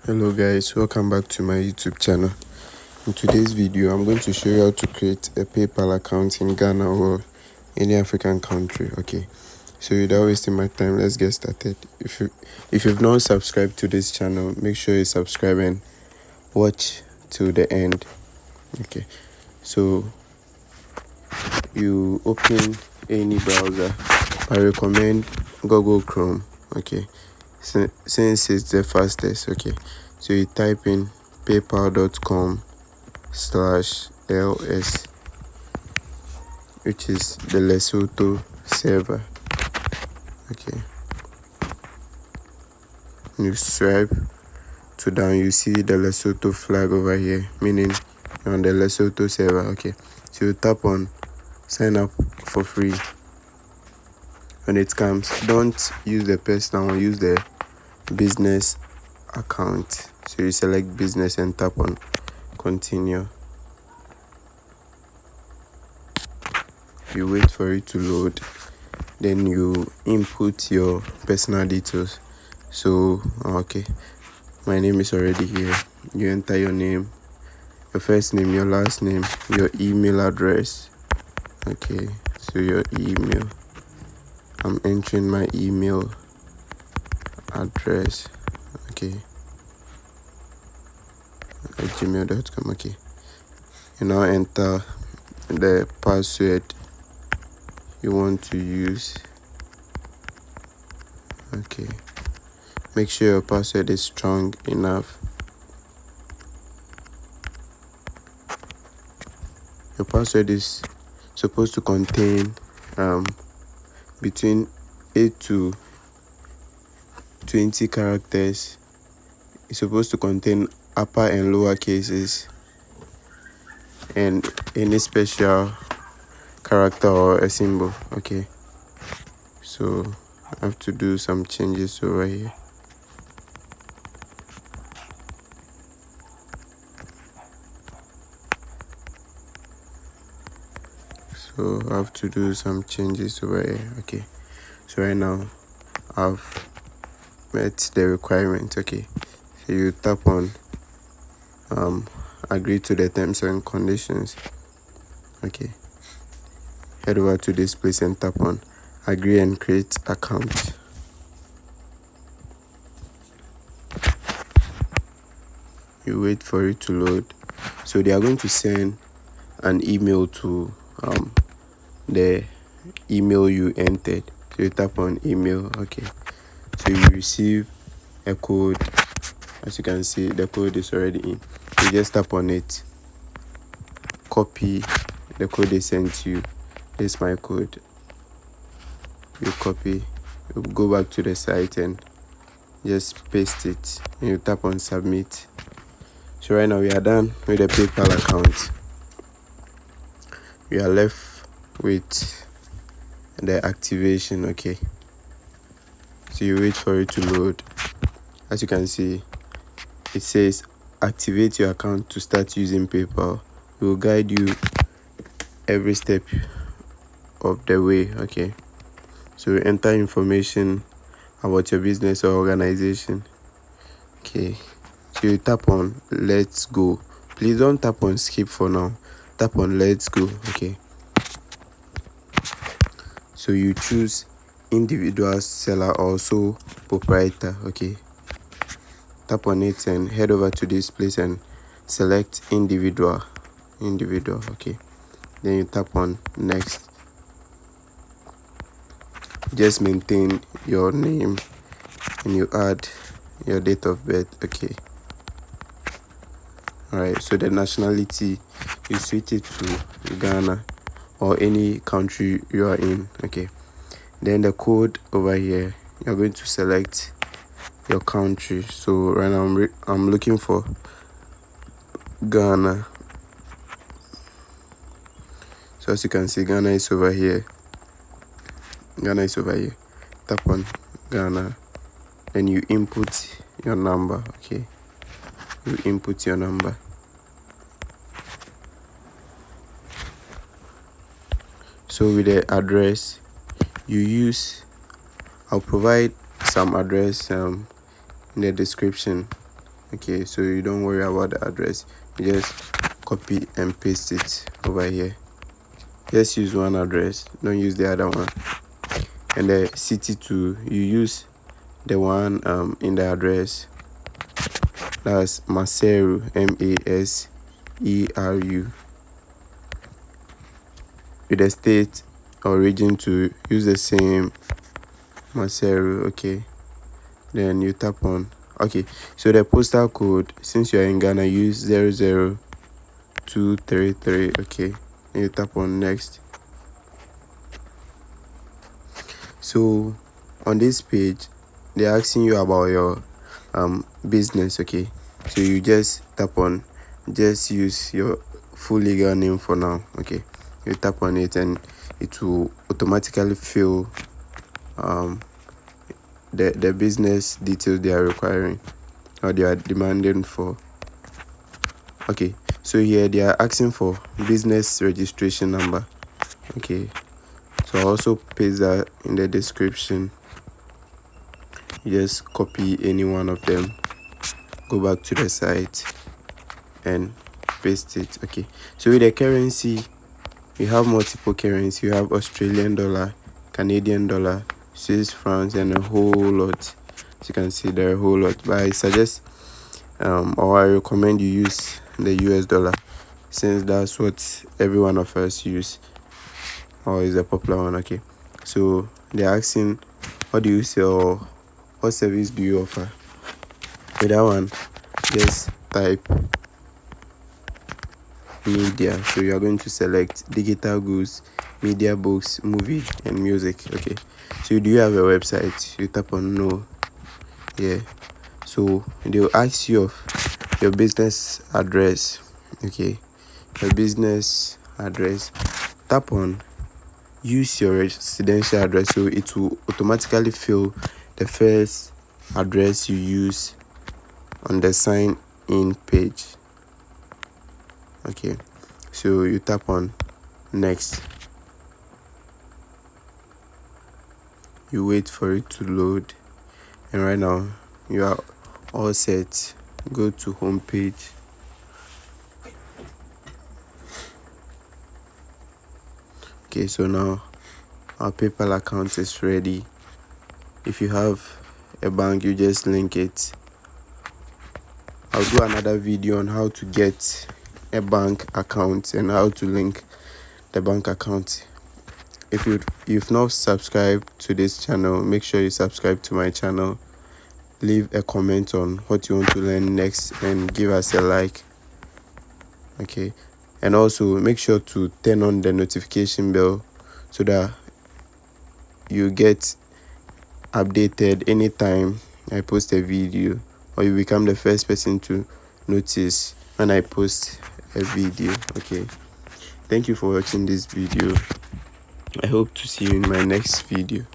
Hello guys, welcome back to my YouTube channel. In today's video, I'm going to show you how to create a PayPal account in Ghana or any African country. Okay, so without wasting my time, let's get started. If you've not subscribed to this channel, make sure you subscribe and watch till the end. Okay, so you open any browser. I recommend Google Chrome. Okay, since it's the fastest. Okay, so you type in paypal.com/ls, which is the Lesotho server. Okay, you swipe to down, you see the Lesotho flag over here, meaning you're on the Lesotho server. Okay, so you tap on sign up for free. When it comes, don't use the personal one, use the business account. So you select business and tap on continue. You wait for it to load, then you input your personal details. So okay, my name is already here. You enter your name, your first name, your last name, your email address. Okay, so your email, I'm entering my email address. Okay, at gmail.com. Okay, you now enter the password you want to use. Okay, make sure your password is strong enough. Your password is supposed to contain between 8 to 20 characters. It's supposed to contain upper and lower cases and any special character or a symbol. Okay, so I have to do some changes over here. So I have to do some changes over here. Okay, so right now I've met the requirement. Okay, so you tap on agree to the terms and conditions. Okay, head over to this place and tap on agree and create account. You wait for it to load. So they are going to send an email to the email you entered. So you tap on email. Okay, so you receive a code. As you can see, the code is already in. You just tap on it, copy the code they sent to you. This is my code. You copy, you go back to the site and just paste it, and you tap on submit. So right now we are done with the PayPal account. We are left with the activation. Okay, so you wait for it to load. As you can see, it says activate your account to start using PayPal. We will guide you every step of the way. Okay, so you enter information about your business or organization. Okay, so you tap on let's go. Please don't tap on skip for now, tap on let's go. Okay, so you choose individual, seller, or sole proprietor. Okay, tap on it and head over to this place and select individual. Okay, then you tap on next. Just maintain your name and you add your date of birth. Okay, all right, so the nationality, you switch it to Ghana or any country you are in. Okay, then the code over here, you're going to select your country. So right now I'm looking for Ghana. So as you can see, Ghana is over here. Tap on Ghana, then you input your number. Okay, you input your number. So with the address you use, I'll provide some address in the description. Okay, so you don't worry about the address, you just copy and paste it over here. Just use one address, don't use the other one. And the city too, you use the one in the address. That's Maseru, Maseru. With the state or region to use the same Maseru. Okay, then you tap on okay. So the postal code, since you are in Ghana, use 00233. Okay, then you tap on next. So on this page, they're asking you about your business. Okay, so you just tap on, just use your full legal name for now. Okay, you tap on it and it will automatically fill the business details they are requiring or they are demanding for. Okay, so here they are asking for business registration number. Okay, so I'll also paste that in the description. You just copy any one of them, go back to the site and paste it. Okay, so with the currency, you have multiple currency. You have Australian dollar, Canadian dollar, Swiss francs, and a whole lot. As you can see, there are a whole lot, but I suggest or I recommend you use the US dollar, since that's what every one of us use or is a popular one. Okay, so they're asking, what do you sell, what service do you offer? With that one, just type media. So you are going to select digital goods, media, books, movie, and music. Okay, so do you have a website? You tap on no. Yeah, so they'll ask you of your business address. Okay, your business address, tap on use your residential address, so it will automatically fill the first address you use on the sign in page. Okay, so you tap on next, you wait for it to load, and right now you are all set. Go to home page. Okay, so now our PayPal account is ready. If you have a bank, you just link it. I'll do another video on how to get a bank account and how to link the bank account. If you've not subscribed to this channel, make sure you subscribe to my channel. Leave a comment on what you want to learn next and give us a like. Okay, and also make sure to turn on the notification bell so that you get updated anytime I post a video, or you become the first person to notice when I post a video. Okay, thank you for watching this video. I hope to see you in my next video.